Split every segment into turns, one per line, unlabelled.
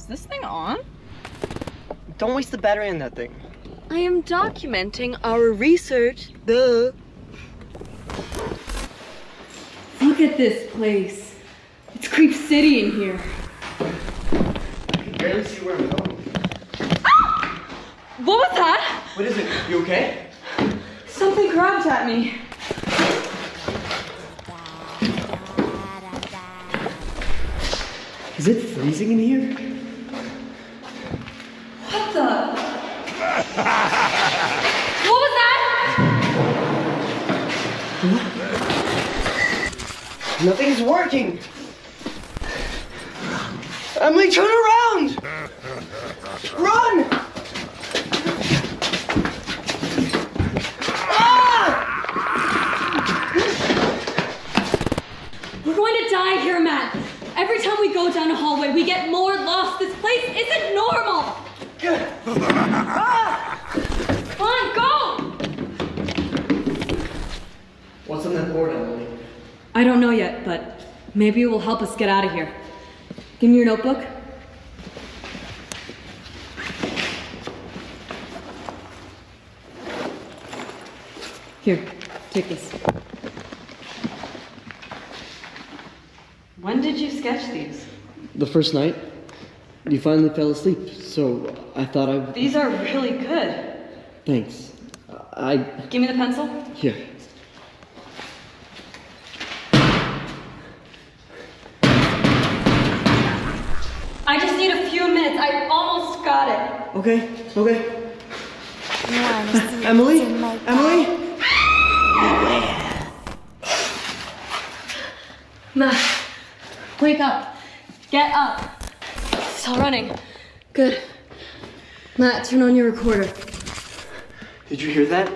Is this thing on?
Don't waste the battery on that thing.
I am documenting our research. Duh.
Look at this place. It's Creep City in here.
I can barely see where I'm going.
What was that?
What is it? You okay?
Something grabbed at me.
Is it freezing in here?
What the? What was that?
Nothing's working. Emily, turn around! Run!
We're going to die here, Matt. Every time we go down a hallway, we get more lost. This place isn't normal. Come on, go!
What's on that board, Emily?
I don't know yet, but maybe it will help us get out of here. Give me your notebook. Here, take this. When did you sketch these?
The first night, you finally fell asleep, so I thought I...
These are really good.
Thanks.
Give me the pencil.
Here.
I just need a few minutes. I almost got it.
Okay. Emily? Emily?
Matt, wake up. Get up. Still running. Good. Matt, turn on your recorder.
Did you hear that?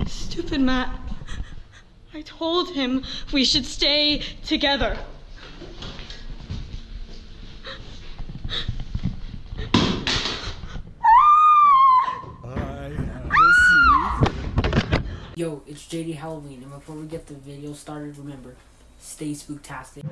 Stupid Matt. I told him we should stay together.
Yo, it's JD Halloween, and before we get the video started, remember, stay spooktastic.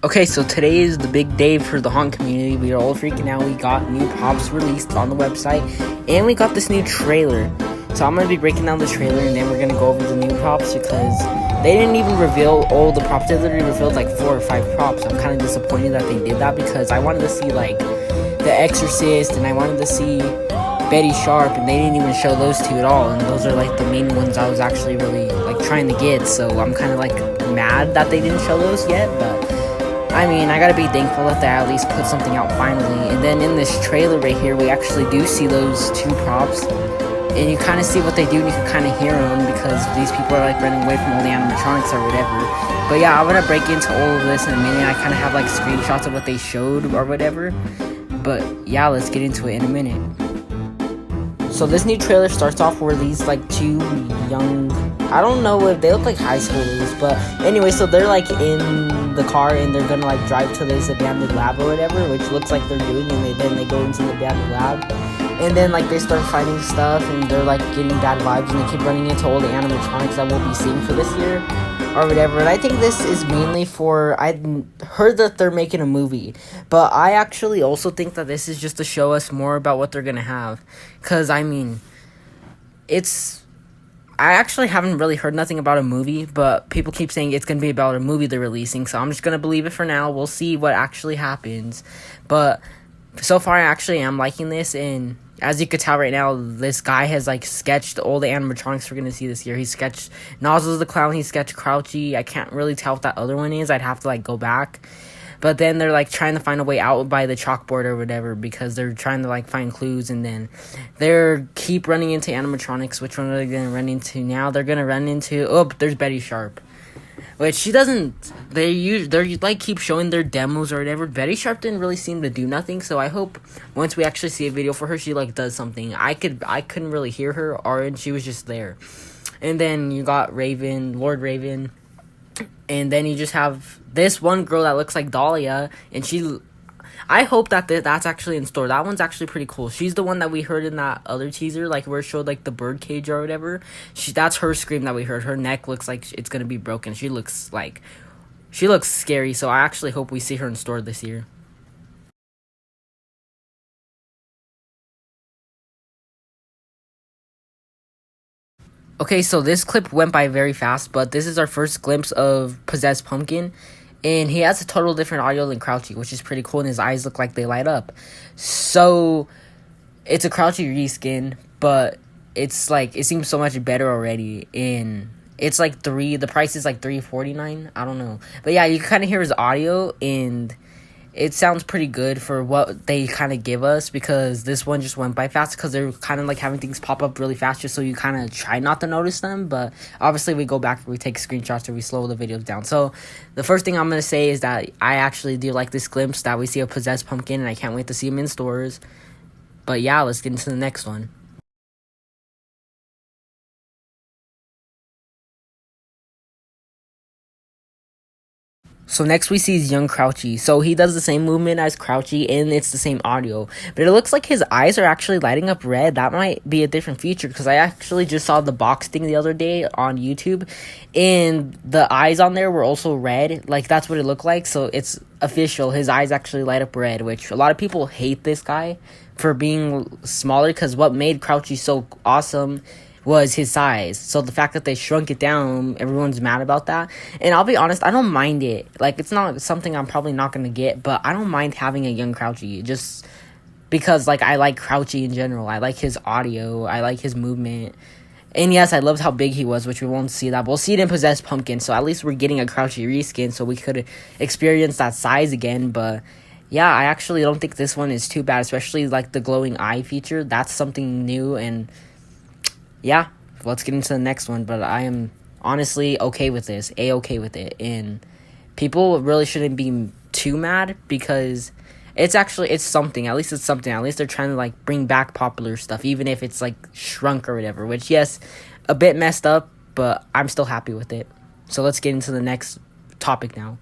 Okay, so today is the big day for the haunt community. We are all freaking out. We got new props released on the website, and we got this new trailer. So I'm going to be breaking down the trailer, and then we're going to go over the new props, because they didn't even reveal all the props. They literally revealed like 4 or 5 props. I'm kind of disappointed that they did that, because I wanted to see like The Exorcist, and I wanted to see Betty Sharp, and they didn't even show those 2 at all, and those are like the main ones I was actually really like trying to get. So I'm kind of like mad that they didn't show those yet, but I mean, I gotta be thankful that they at least put something out finally. And then in this trailer right here, we actually do see those 2 props, and you kind of see what they do, and you can kind of hear them, because these people are like running away from all the animatronics or whatever. But yeah, I'm gonna break into all of this in a minute. I kind of have like screenshots of what they showed or whatever. But yeah, let's get into it in a minute. So this new trailer starts off where these like 2 young, I don't know if they look like high schoolers, but anyway, so they're like in the car, and they're gonna like drive to this abandoned lab or whatever, which looks like they're doing, and then they go into the abandoned lab, and then like they start finding stuff, and they're like getting bad vibes, and they keep running into all the animatronics that we'll be seeing for this year or whatever. And I think this is mainly for, I heard that they're making a movie, but I actually also think that this is just to show us more about what they're gonna have, because I mean, I actually haven't really heard nothing about a movie, but people keep saying it's going to be about a movie they're releasing, so I'm just going to believe it for now. We'll see what actually happens. But so far, I actually am liking this, and as you could tell right now, this guy has like sketched all the animatronics we're going to see this year. He sketched Nozzles the Clown, he sketched Crouchy. I can't really tell what that other one is. I'd have to like go back. But then they're like trying to find a way out by the chalkboard or whatever, because they're trying to like find clues, and then they're keep running into animatronics. Which one are they gonna run into now? They're gonna run into, oh, there's Betty Sharp. Which she doesn't. They're like keep showing their demos or whatever. Betty Sharp didn't really seem to do nothing. So I hope once we actually see a video for her, she like does something. I couldn't really hear her, or she was just there. And then you got Raven, Lord Raven, and then you just have this one girl that looks like Dahlia, and I hope that that's actually in store. That one's actually pretty cool. She's the one that we heard in that other teaser, like where it showed like the bird cage or whatever. That's her scream that we heard. Her neck looks like it's gonna be broken. She looks scary. So I actually hope we see her in store this year. Okay, so this clip went by very fast, but this is our first glimpse of Possessed Pumpkin. And he has a total different audio than Crouchy, which is pretty cool, and his eyes look like they light up. So, it's a Crouchy reskin, but it's like, it seems so much better already. And it's like the price is like $3.49. I don't know. But yeah, you can kind of hear his audio, and it sounds pretty good for what they kind of give us, because this one just went by fast because they're kind of like having things pop up really fast just so you kind of try not to notice them. But obviously we go back, we take screenshots, or we slow the videos down. So the first thing I'm going to say is that I actually do like this glimpse that we see a Possessed Pumpkin, and I can't wait to see him in stores. But yeah, let's get into the next one. So next we see young Crouchy. So he does the same movement as Crouchy, and it's the same audio. But it looks like his eyes are actually lighting up red. That might be a different feature, because I actually just saw the box thing the other day on YouTube, and the eyes on there were also red. Like, that's what it looked like. So it's official. His eyes actually light up red, which a lot of people hate this guy for being smaller, because what made Crouchy so awesome was his size. So the fact that they shrunk it down, everyone's mad about that. And I'll be honest, I don't mind it. Like, it's not something I'm probably not going to get, but I don't mind having a young Crouchy, just because, like, I like Crouchy in general. I like his audio. I like his movement. And yes, I loved how big he was, which we won't see that. We'll see it in Possessed Pumpkin, so at least we're getting a Crouchy reskin, so we could experience that size again. But yeah, I actually don't think this one is too bad, especially, like, the glowing eye feature. That's something new, and yeah, let's get into the next one. But I am honestly okay with this, okay with it, and people really shouldn't be too mad, because it's something. At least it's something. At least they're trying to like bring back popular stuff, even if it's like shrunk or whatever. Which, yes, a bit messed up, but I'm still happy with it. So let's get into the next topic now.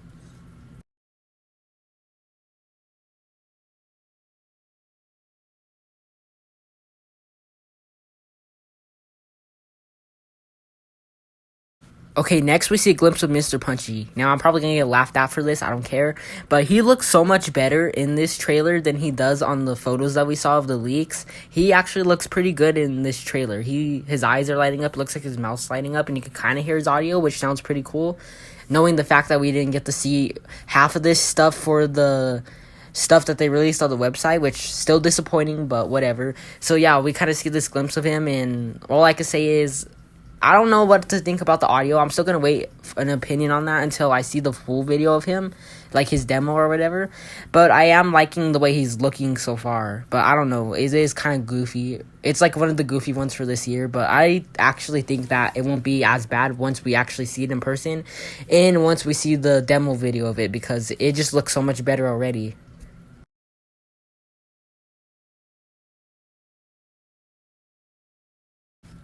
Okay, next we see a glimpse of Mr. Punchy. Now, I'm probably going to get laughed at for this. I don't care. But he looks so much better in this trailer than he does on the photos that we saw of the leaks. He actually looks pretty good in this trailer. His eyes are lighting up. Looks like his mouth's lighting up. And you can kind of hear his audio, which sounds pretty cool. Knowing the fact that we didn't get to see half of this stuff for the stuff that they released on the website, which still disappointing, but whatever. So, yeah, we kind of see this glimpse of him. And all I can say is, I don't know what to think about the audio. I'm still going to wait an opinion on that until I see the full video of him, like his demo or whatever. But I am liking the way he's looking so far. But I don't know. It is kind of goofy. It's like one of the goofy ones for this year. But I actually think that it won't be as bad once we actually see it in person, and once we see the demo video of it, because it just looks so much better already.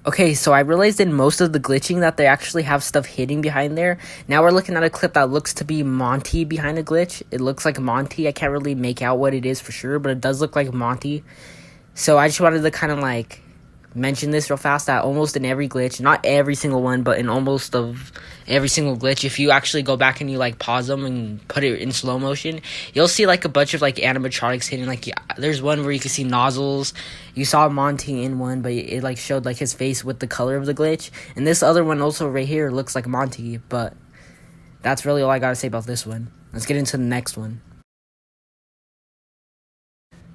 Okay, so I realized in most of the glitching that they actually have stuff hidden behind there. Now we're looking at a clip that looks to be Monty behind a glitch. It looks like Monty. I can't really make out what it is for sure, but it does look like Monty. So I just wanted to kind of like mention this real fast, that almost in every glitch, not every single one, but in almost of every single glitch, if you actually go back and you like pause them and put it in slow motion, you'll see like a bunch of like animatronics hidden. Like, there's one where you can see nozzles. You saw Monty in one, but it like showed like his face with the color of the glitch. And this other one also right here looks like Monty. But that's really all I gotta say about this one. Let's get into the next one.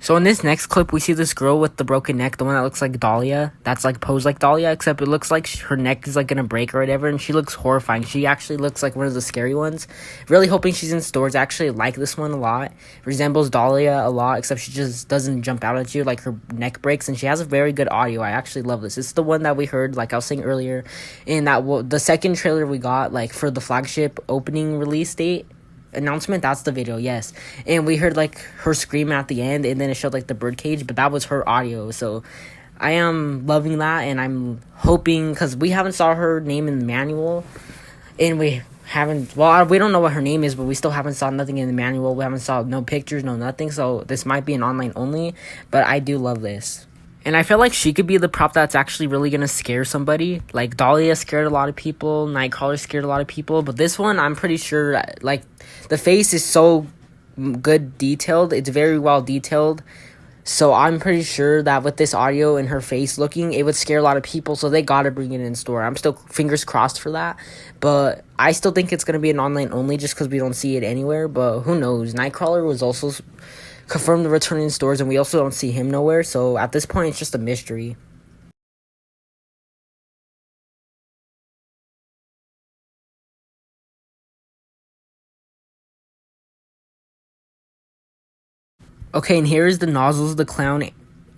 So in this next clip, we see this girl with the broken neck, the one that looks like Dahlia. That's like posed like Dahlia, except it looks like her neck is like gonna break or whatever, and she looks horrifying. She actually looks like one of the scary ones. Really hoping she's in stores. I actually like this one a lot. Resembles Dahlia a lot, except she just doesn't jump out at you, like her neck breaks, and she has a very good audio. I actually love this. It's the one that we heard, like I was saying earlier, in that the second trailer we got, like for the flagship opening release date announcement. That's the video, yes. And we heard like her scream at the end, and then it showed like the birdcage, but that was her audio. So I am loving that, and I'm hoping, because we haven't saw her name in the manual, and we don't know what her name is, but we still haven't saw nothing in the manual. We haven't saw no pictures, no nothing. So this might be an online only, but I do love this. And I feel like she could be the prop that's actually really gonna scare somebody. Like Dahlia scared a lot of people, Nightcrawler scared a lot of people, but this one I'm pretty sure, like, the face is so good detailed. It's very well detailed. So I'm pretty sure that with this audio and her face looking, it would scare a lot of people. So they gotta bring it in store. I'm still fingers crossed for that. But I still think it's gonna be an online only just because we don't see it anywhere. But who knows? Nightcrawler was also confirmed to return in stores, and we also don't see him nowhere. So at this point, it's just a mystery. Okay, and here is the Nozzles the Clown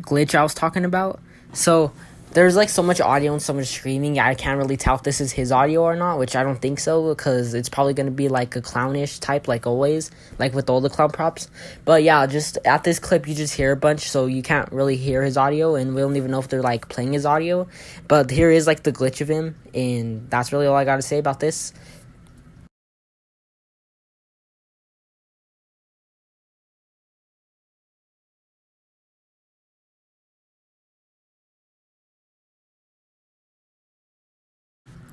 glitch I was talking about. So there's like so much audio and so much screaming. I can't really tell if this is his audio or not, which I don't think so, because it's probably going to be like a clownish type, like always, like with all the clown props. But yeah, just at this clip, you just hear a bunch, so you can't really hear his audio, and we don't even know if they're like playing his audio. But here is like the glitch of him, and that's really all I got to say about this.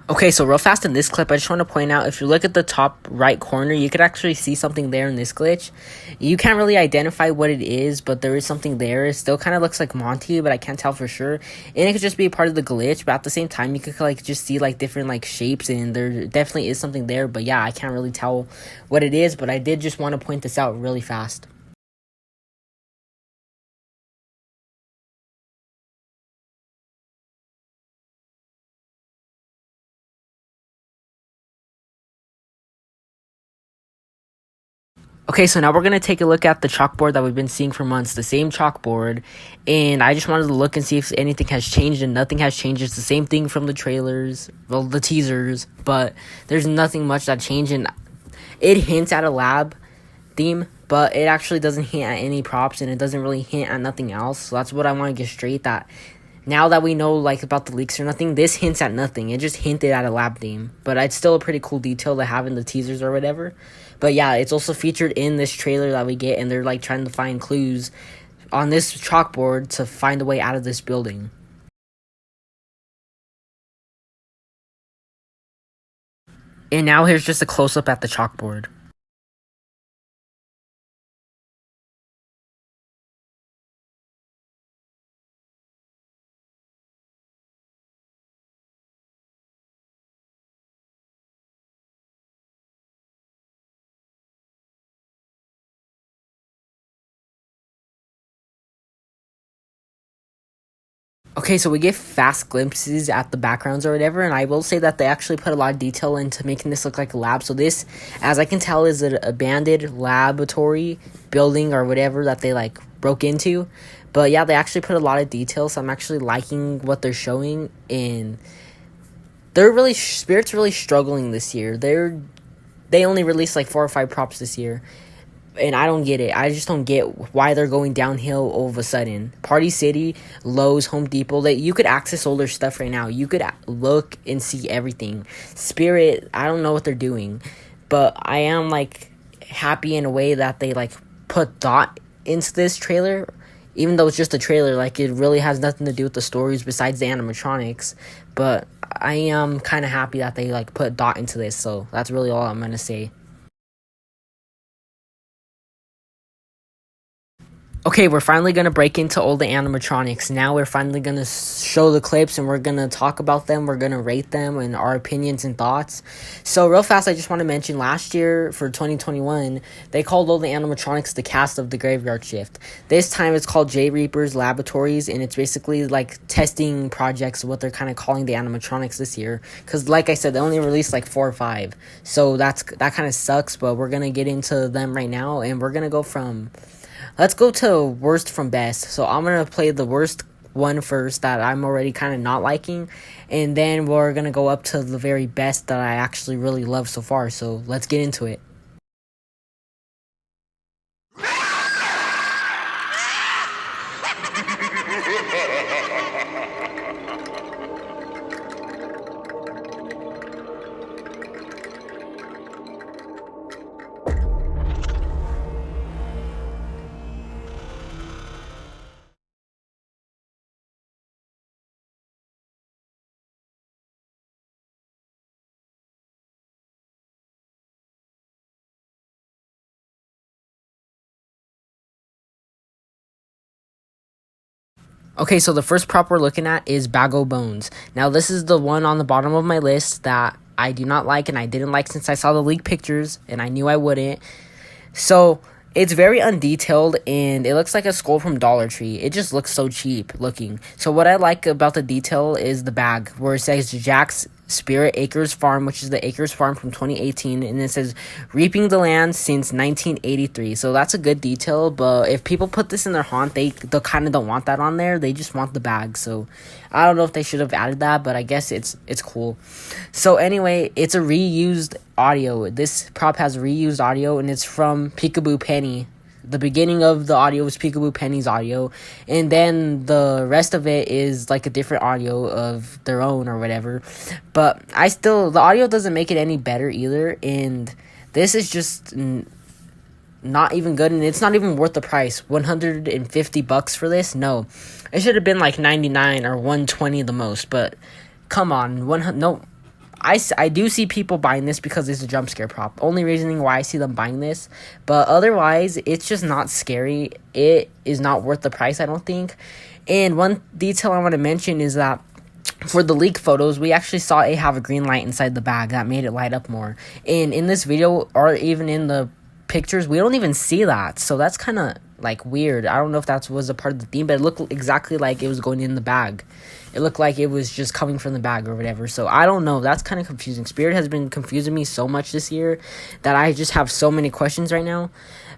Okay, so real fast in this clip, I just want to point out, if you look at the top right corner, you could actually see something there in this glitch. You can't really identify what it is, but there is something there. It still kind of looks like Monty, but I can't tell for sure. And it could just be a part of the glitch, but at the same time, you could like just see like different like shapes, and there definitely is something there. But yeah, I can't really tell what it is, but I did just want to point this out really fast. Okay, so now we're going to take a look at the chalkboard that we've been seeing for months, the same chalkboard, and I just wanted to look and see if anything has changed, and nothing has changed. It's the same thing from the trailers, well, the teasers, but there's nothing much that changed, and it hints at a lab theme, but it actually doesn't hint at any props, and it doesn't really hint at nothing else. So that's what I want to get straight, that now that we know like about the leaks or nothing, this hints at nothing. It just hinted at a lab theme, but it's still a pretty cool detail to have in the teasers or whatever. But yeah, it's also featured in this trailer that we get, and they're like trying to find clues on this chalkboard to find a way out of this building. And now here's just a close-up at the chalkboard. Okay, so we get fast glimpses at the backgrounds or whatever, and I will say that they actually put a lot of detail into making this look like a lab. So this, as I can tell, is an abandoned laboratory building or whatever that they like broke into. But yeah, they actually put a lot of detail, so I'm actually liking what they're showing, and they're really Spirit's really struggling this year. They only released like 4 or 5 props this year. And I don't get it. I just don't get why they're going downhill all of a sudden. Party City, Lowe's, Home Depot, you could access all their stuff right now. You could look and see everything. Spirit, I don't know what they're doing. But I am, like, happy in a way that they, like, put thought into this trailer. Even though it's just a trailer, like, it really has nothing to do with the stories besides the animatronics. But I am kind of happy that they, like, put thought into this. So that's really all I'm going to say. Okay, we're finally going to break into all the animatronics. Now we're finally going to show the clips and we're going to talk about them. We're going to rate them and our opinions and thoughts. So real fast, I just want to mention last year for 2021, they called all the animatronics the cast of the Graveyard Shift. This time it's called J Reaper's Laboratories, and it's basically like testing projects, what they're kind of calling the animatronics this year. Because like I said, they only released like 4 or 5. So that kind of sucks, but we're going to get into them right now, and we're going to go from... Let's go to worst from best. So I'm going to play the worst one first that I'm already kind of not liking. And then we're going to go up to the very best that I actually really love so far. So let's get into it. Okay, so the first prop we're looking at is Bag O' Bones. Now, this is the one on the bottom of my list that I do not like and I didn't like since I saw the leaked pictures, and I knew I wouldn't. So, it's very undetailed, and it looks like a skull from Dollar Tree. It just looks so cheap looking. So, what I like about the detail is the bag, where it says Jack's Spirit Acres Farm, which is the Acres Farm from 2018, and it says reaping the land since 1983. So that's a good detail, but if people put this in their haunt, they kind of don't want that on there. They just want the bag. So I don't know if they should have added that, but I guess it's cool. So anyway, it's a reused audio. This prop has reused audio, and it's from Peekaboo Penny. The beginning of the audio is Peekaboo Penny's audio, and then the rest of it is like a different audio of their own or whatever. But the audio doesn't make it any better either, and this is just not even good, and it's not even worth the price. $150 for this? No. It should have been like $99 or $120 the most, but come on, no. I do see people buying this because it's a jump scare prop. Only reasoning why I see them buying this. But otherwise, it's just not scary. It is not worth the price, I don't think. And one detail I want to mention is that for the leak photos, we actually saw it have a green light inside the bag that made it light up more. And in this video, or even in the pictures, we don't even see that. So that's kind of like weird. I don't know if that was a part of the theme, but it looked exactly like it was going in the bag. It looked like it was just coming from the bag or whatever. So I don't know. That's kind of confusing. Spirit has been confusing me so much this year that I just have so many questions right now.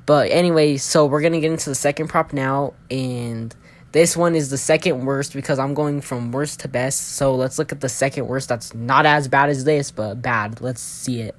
But anyway, so we're going to get into the second prop now. And this one is the second worst because I'm going from worst to best. So let's look at the second worst. That's not as bad as this, but bad. Let's see it.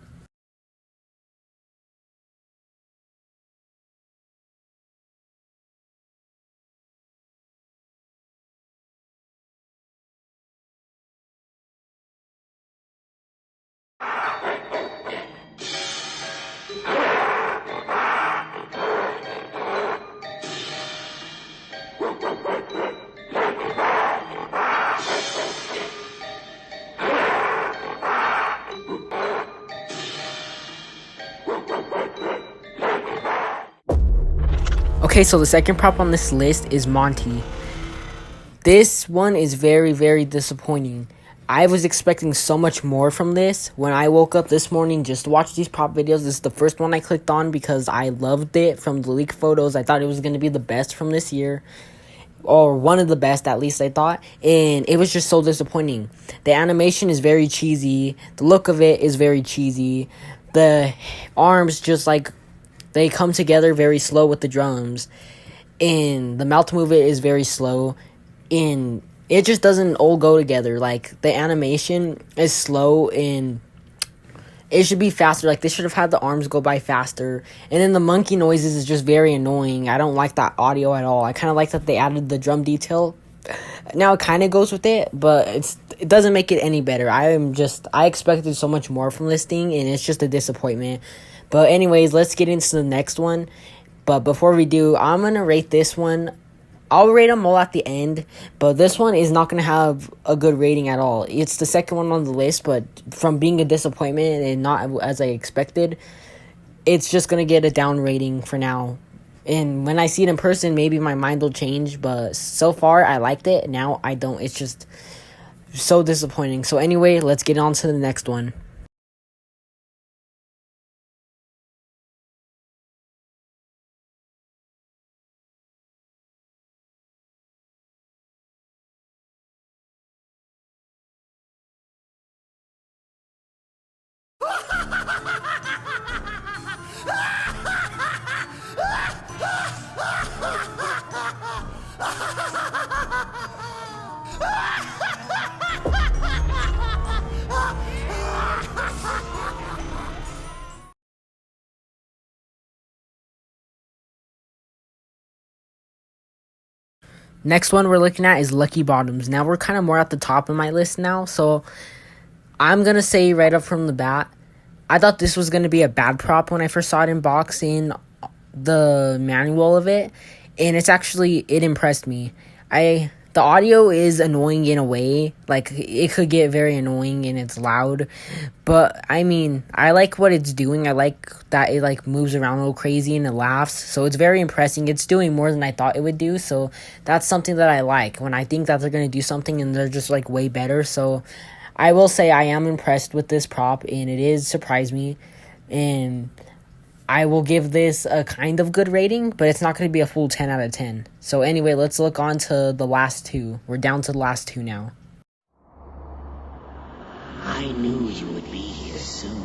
Okay, so the second prop on this list is Monty. This one is very, very disappointing. I was expecting so much more from this. When I woke up this morning just to watch these prop videos, this is the first one I clicked on because I loved it from the leak photos. I thought it was going to be the best from this year. Or one of the best, at least I thought. And it was just so disappointing. The animation is very cheesy. The look of it is very cheesy. The arms just like... they come together very slow with the drums. And the mouth movement is very slow. And it just doesn't all go together. Like, the animation is slow and it should be faster. Like, they should have had the arms go by faster. And then the monkey noises is just very annoying. I don't like that audio at all. I kind of like that they added the drum detail. Now it kind of goes with it, but it doesn't make it any better. I expected so much more from this thing, and it's just a disappointment. But anyways, let's get into the next one. But before we do, I'm going to rate this one. I'll rate them all at the end, but this one is not going to have a good rating at all. It's the second one on the list, but from being a disappointment and not as I expected, it's just going to get a down rating for now. And when I see it in person, maybe my mind will change. But so far, I liked it. Now I don't. It's just so disappointing. So anyway, let's get on to the next one. Next one we're looking at is Lucky Bottoms. Now we're kind of more at the top of my list now, so I'm going to say right up from the bat, I thought this was going to be a bad prop when I first saw it in box in the manual of it, and it impressed me. The audio is annoying in a way, like it could get very annoying and it's loud, but I mean, I like what it's doing. I like that it like moves around a little crazy and it laughs, so it's very impressive. It's doing more than I thought it would do, so that's something that I like when I think that they're going to do something and they're just like way better. So I will say I am impressed with this prop, and it is surprised me, and I will give this a kind of good rating, but it's not going to be a full 10 out of 10. So anyway, let's look on to the last two. We're down to the last two now.
I knew you would be here soon.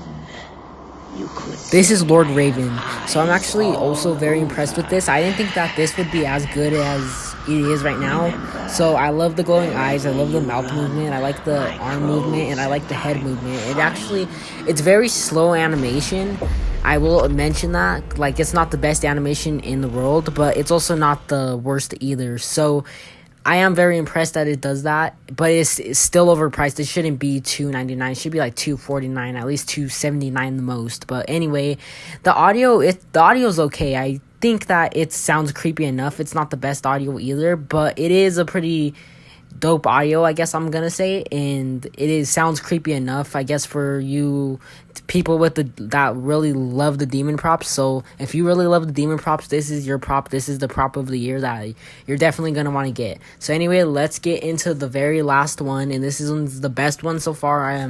You could.
This is Lord Raven. So I'm actually also very impressed with this. I didn't think that this would be as good as it is right now. So I love the glowing eyes. I love the mouth movement. I like the arm movement, and I like the head movement. It's very slow animation. I will mention that. Like, it's not the best animation in the world, but it's also not the worst either. So I am very impressed that it does that, but it's still overpriced. It shouldn't be $299. It should be like $249, at least $279 the most. But anyway, the audio is okay. I think that it sounds creepy enough. It's not the best audio either, but it is a pretty dope audio, I guess I'm gonna say, and sounds creepy enough, I guess, for you people that really love the demon props. So if you really love the demon props, this is your prop. This is the prop of the year that you're definitely gonna want to get. So anyway, let's get into the very last one, and this is the best one so far.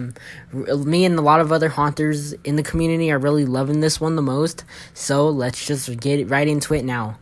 Me and a lot of other haunters in the community are really loving this one the most. So let's just get right into it now.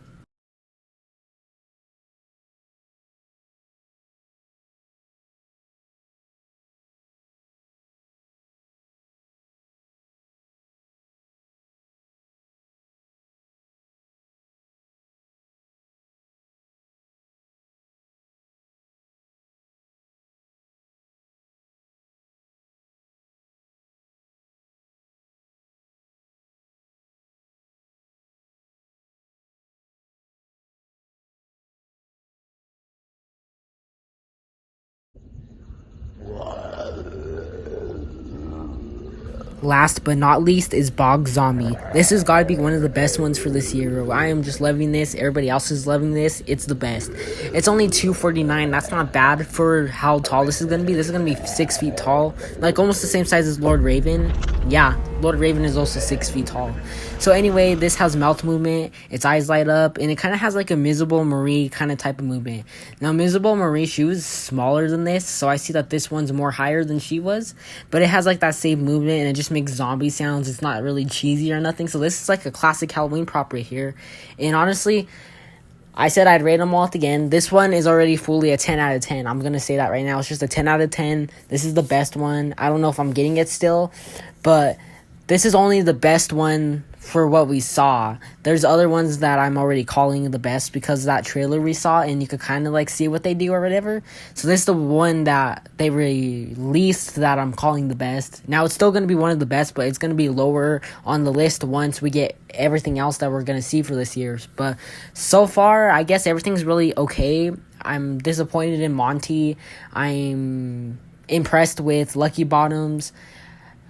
Last but not least is Bog Zombie. This has got to be one of the best ones for this year. I am just loving this. Everybody else is loving this. It's the best. It's only $249. That's not bad for how tall this is going to be. This is going to be 6 feet tall. Like almost the same size as Lord Raven. Yeah, Lord Raven is also 6 feet tall. So anyway, this has mouth movement. Its eyes light up. And it kind of has like a Miserable Marie kind of type of movement. Now, Miserable Marie, she was smaller than this. So I see that this one's more higher than she was. But it has like that same movement. And it just makes zombie sounds. It's not really cheesy or nothing. So this is like a classic Halloween prop right here. And honestly, I said I'd rate them all again. This one is already fully a 10 out of 10. I'm going to say that right now. It's just a 10 out of 10. This is the best one. I don't know if I'm getting it still, but this is only the best one for what we saw. There's other ones that I'm already calling the best because of that trailer we saw, and you could kind of like see what they do or whatever. So this is the one that they released that I'm calling the best. Now it's still going to be one of the best, but it's going to be lower on the list once we get everything else that we're going to see for this year. But so far, I guess everything's really okay. I'm disappointed in Monty. I'm impressed with Lucky Bottoms.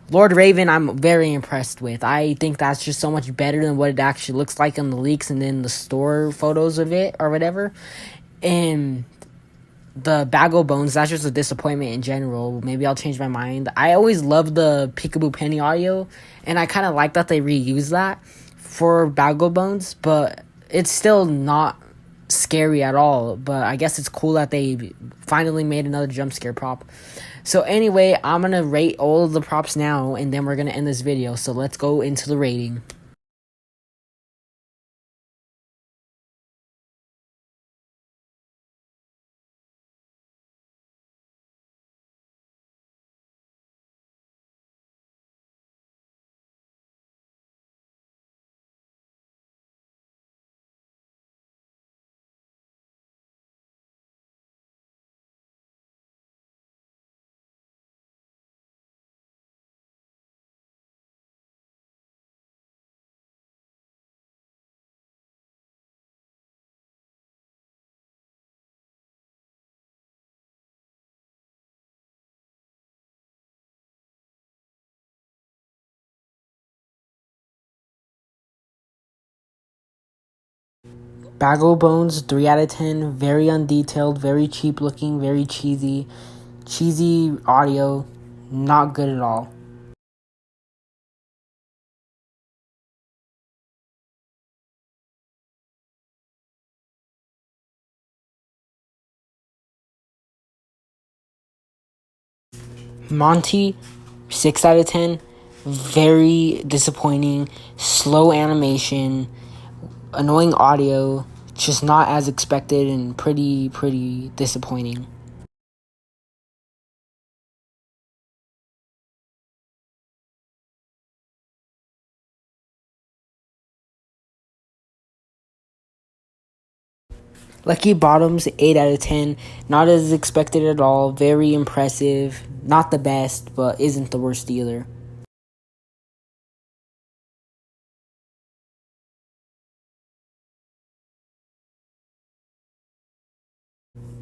Lord Raven, I'm very impressed with. I think that's just so much better than what it actually looks like in the leaks and then the store photos of it or whatever. And the Bagel Bones, that's just a disappointment in general. Maybe I'll change my mind. I always loved the Peekaboo Penny audio, and I kind of like that they reused that for Bagel Bones, but it's still not scary at all, but I guess it's cool that they finally made another jump scare prop. So anyway, I'm gonna rate all of the props now, and then we're gonna end this video. So let's go into the rating. Bagel Bones, 3 out of 10. Very undetailed, very cheap looking, very cheesy. Cheesy audio, not good at all. Monty, 6 out of 10. Very disappointing. Slow animation. Annoying audio. Just not as expected and pretty disappointing. Lucky Bottoms, 8 out of 10. Not as expected at all. Very impressive. Not the best, but isn't the worst either.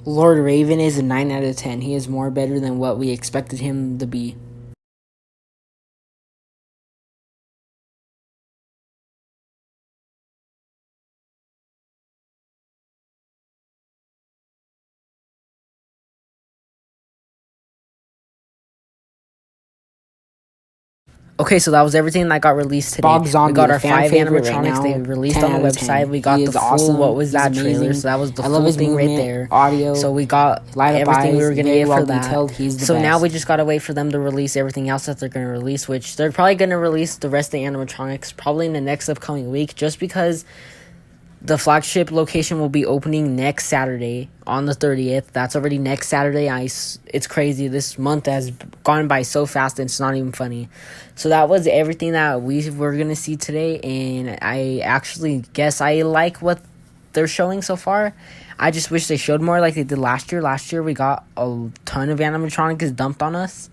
Lord Raven is a 9 out of 10. He is more better than what we expected him to be. Okay, so that was everything that got released today.
Bog Zombie,
we got our
fan
5
favorite
animatronics.
right now,
They released
10
on the
out of 10.
website. We got
He
the
is
full
awesome.
what was
He's
that
amazing.
trailer. So that was the
I love
full
his
thing right
movement,
there.
audio,
So we got
light up
everything we
eyes,
were gonna
very
get
well
for that.
detailed. He's the
So now
best.
we just gotta wait for them to release everything else that they're gonna release, which they're probably gonna release the rest of the animatronics probably in the next upcoming week, just because the flagship location will be opening next Saturday on the 30th. That's already next Saturday. It's crazy. This month has gone by so fast and it's not even funny. So that was everything that we were going to see today. And I actually guess I like what they're showing so far. I just wish they showed more like they did last year. Last year we got a ton of animatronics dumped on us.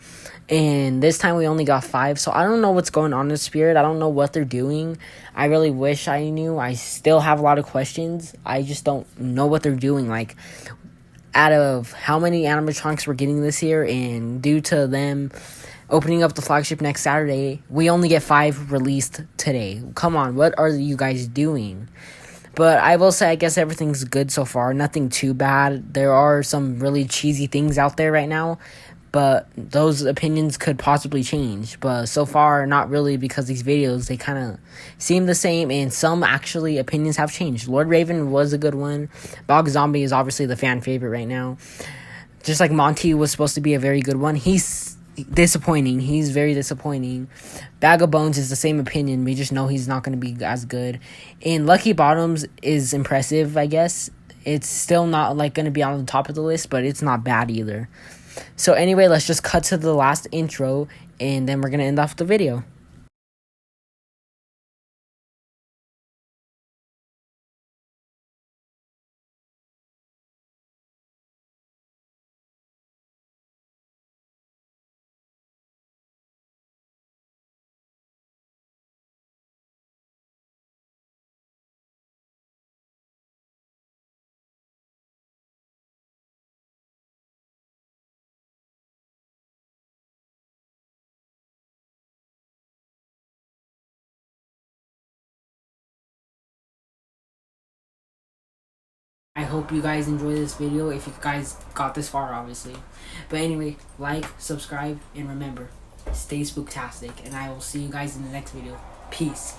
And this time we only got 5. So I don't know what's going on in Spirit. I don't know what they're doing. I really wish I knew. I still have a lot of questions. I just don't know what they're doing. Like, out of how many animatronics we're getting this year, and due to them opening up the flagship next Saturday, we only get 5 released today. Come on, what are you guys doing? But I will say, I guess everything's good so far. Nothing too bad. There are some really cheesy things out there right now, but those opinions could possibly change. But so far, not really, because these videos, they kind of seem the same, and some actually opinions have changed. Lord Raven was a good one. Bog Zombie is obviously the fan favorite right now. Just like Monty was supposed to be a very good one. He's disappointing. He's very disappointing. Bag of Bones is the same opinion. We just know he's not going to be as good. And Lucky Bottoms is impressive, I guess. It's still not like going to be on the top of the list, but it's not bad either. So anyway, let's just cut to the last intro, and then we're going to end off the video. I hope you guys enjoy this video, if you guys got this far, obviously. But anyway, like, subscribe, and remember, stay spooktastic, and I will see you guys in the next video. Peace.